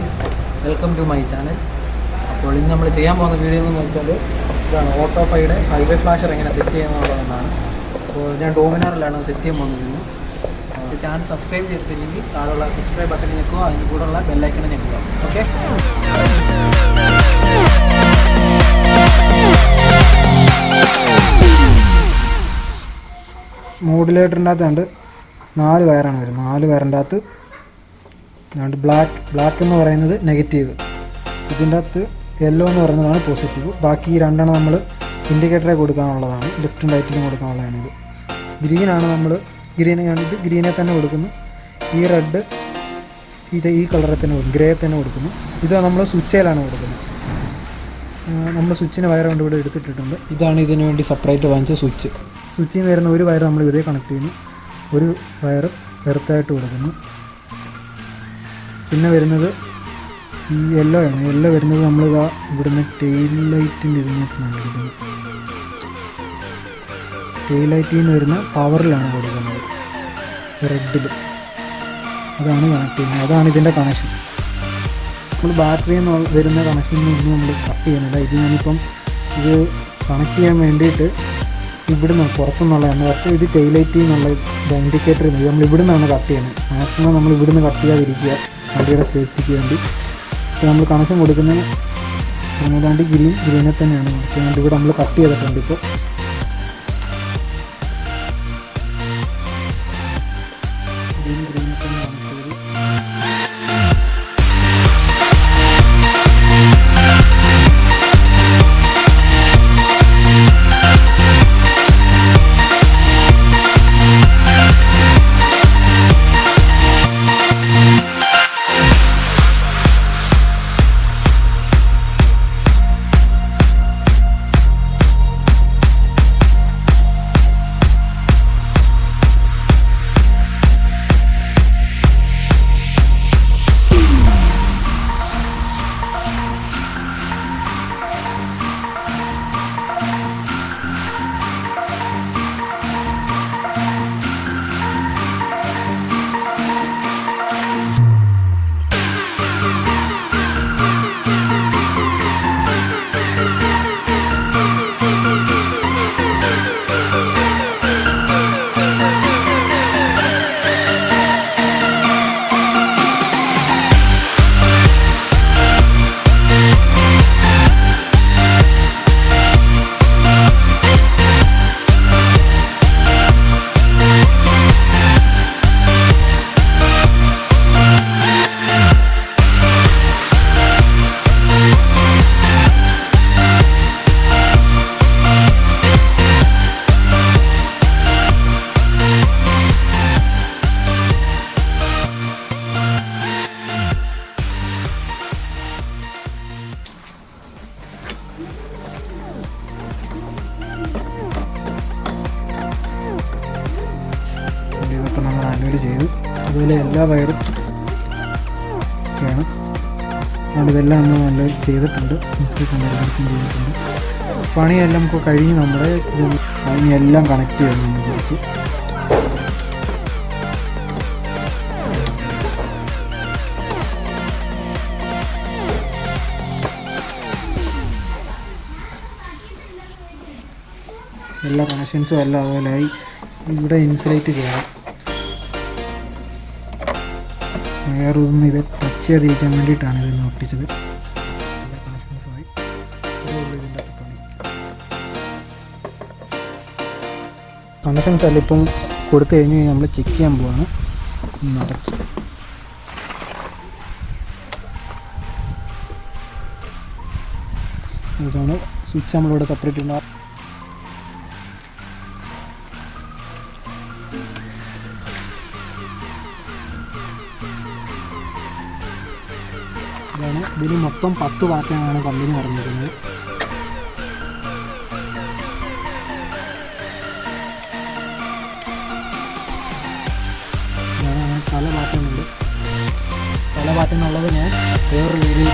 Guys, welcome to my channel. അപ്പോൾ ഇന്ന് നമ്മൾ ചെയ്യാൻ പോകുന്ന വീഡിയോ എന്ന് വെച്ചാൽ ഇതാണ് ഓട്ടോഫൈയുടെ ഹൈവേ ഫ്ലാഷർ എങ്ങനെ സെറ്റ് ചെയ്യുന്നതെന്നാണ്. അപ്പോൾ ഞാൻ ഡോമിനാറിലാണ് സെറ്റ് ചെയ്യാൻ പോകുന്നത്. ഇന്ന് ചാനൽ സബ്സ്ക്രൈബ് ചെയ്തിട്ടില്ലെങ്കിൽ താഴെയുള്ള സബ്സ്ക്രൈബ് ബട്ടൺ ഞെക്കുക, അതിന് കൂടെയുള്ള ബെല്ലൈക്കൺ ഞെക്കുക. ഓക്കെ, മോഡുലേറ്ററിൻ്റെ അകത്തുണ്ട് 4 വയറാണ് വരുന്നത്. 4 വയറിൻ്റെ അകത്ത് അതുകൊണ്ട് ബ്ലാക്ക് എന്ന് പറയുന്നത് നെഗറ്റീവ്, ഇതിൻ്റെ അകത്ത് യെല്ലോ എന്ന് പറയുന്നതാണ് പോസിറ്റീവ്. ബാക്കി ഈ 2 നമ്മൾ ഇൻഡിക്കേറ്ററെ കൊടുക്കാനുള്ളതാണ്, ലെഫ്റ്റും റൈറ്റിലും കൊടുക്കാനുള്ളതാണ്. ഇത് ഗ്രീനാണ്, നമ്മൾ ഇത് ഗ്രീനെ തന്നെ കൊടുക്കുന്നു. ഈ റെഡ് ഈ കളറിൽ തന്നെ കൊടുക്കും, ഗ്രേ തന്നെ കൊടുക്കുന്നു. ഇത് നമ്മൾ സ്വിച്ചിലാണ് കൊടുക്കുന്നത്. നമ്മൾ സ്വിച്ചിന് വയർ കൊണ്ട് ഇവിടെ എടുത്തിട്ടിട്ടുണ്ട്. ഇതാണ് ഇതിനു വേണ്ടി സെപ്പറേറ്റ് വാങ്ങിച്ച സ്വിച്ചിൽ നിന്ന് വരുന്ന ഒരു വയർ നമ്മൾ ഇതേ കണക്ട് ചെയ്യുന്നു, ഒരു വയർ എർത്തായിട്ട് കൊടുക്കുന്നു. പിന്നെ വരുന്നത് ഈ യെല്ലോ ആണ്. യെല്ലോ വരുന്നത് നമ്മളിതാ ഇവിടുന്ന് ടെയിൽ ലൈറ്റിൻ്റെ ഇതിനകത്താണ് എടുക്കുന്നത്. ടെയിൽ ലൈറ്റിൽ നിന്ന് വരുന്ന പവറിലാണ് കൊടുക്കുന്നത്, റെഡിൽ. അതാണ് കണക്ട് ചെയ്യുന്നത്, അതാണ് ഇതിൻ്റെ കണക്ഷൻ. നമ്മൾ ബാറ്ററിയിൽ നിന്ന് വരുന്ന കണക്ഷനൊന്നും നമ്മൾ കട്ട് ചെയ്യുന്നില്ല. ഇത് ഞാനിപ്പം ഇത് കണക്ട് ചെയ്യാൻ വേണ്ടിയിട്ട് ഇവിടുന്ന് പുറത്തുനിന്നുള്ളതാണ്. പക്ഷേ ഇത് ടെയിൽ ലൈറ്റിൽ നിന്നുള്ള ഇൻഡിക്കേറ്റർ ഇത് നമ്മൾ ഇവിടെ നിന്നാണ് കട്ട് ചെയ്യുന്നത്. മാക്സിമം നമ്മൾ ഇവിടുന്ന് കട്ട് ചെയ്യാതിരിക്കുക, വണ്ടിയുടെ സേഫ്റ്റിക്ക് വേണ്ടി. ഇപ്പോൾ നമ്മൾ കണക്ഷൻ കൊടുക്കുന്നതിന് അതിനാണ്ട് ഗ്രീനെ തന്നെയാണ് കൊടുക്കുന്നത്. ഇവിടെ നമ്മൾ കട്ട് ചെയ്തിട്ടുണ്ട്. ഇപ്പോൾ ഗ്രീനെ തന്നെയാണ് ചെയ്തു. അതുപോലെ എല്ലാ വയറും ചെയ്യണം. അതുകൊണ്ട് ഇതെല്ലാം നമ്മൾ നല്ല ചെയ്തിട്ടുണ്ട്, എല്ലായിടത്തും ചെയ്തിട്ടുണ്ട്. പണിയെല്ലാം നമുക്ക് കഴിഞ്ഞ് നമ്മുടെ എല്ലാം കണക്ട് ചെയ്യണം. നമ്മൾ കുറച്ച് എല്ലാ കണക്ഷൻസും എല്ലാം അതുപോലെയായി. ഇവിടെ ഇൻസുലേറ്റ് ചെയ്യണം. വേറൊന്നും ഇത് ടച്ച് ചെയ്യാതിരിക്കാൻ വേണ്ടിയിട്ടാണ് ഇത് ഒട്ടിച്ചത്. എല്ലാ കണക്ഷൻസുമായി ഇതിൻ്റെ പണി. കണക്ഷൻസ് എല്ലാം ഇപ്പം കൊടുത്തു കഴിഞ്ഞ് നമ്മൾ ചെക്ക് ചെയ്യാൻ പോവാണ്. നടച്ച് ഇതാണ് സ്വിച്ച് നമ്മളിവിടെ സെപ്പറേറ്റ് ഉണ്ടാകും. ഇതിന് മൊത്തം 10 വാറ്റാണ് കമ്പനി പറഞ്ഞിരിക്കുന്നത്. പല വാറ്റുന്നുണ്ട്. പല വാറ്റുന്നുള്ളത് ഞാൻ വേറൊരു വീഡിയോയിൽ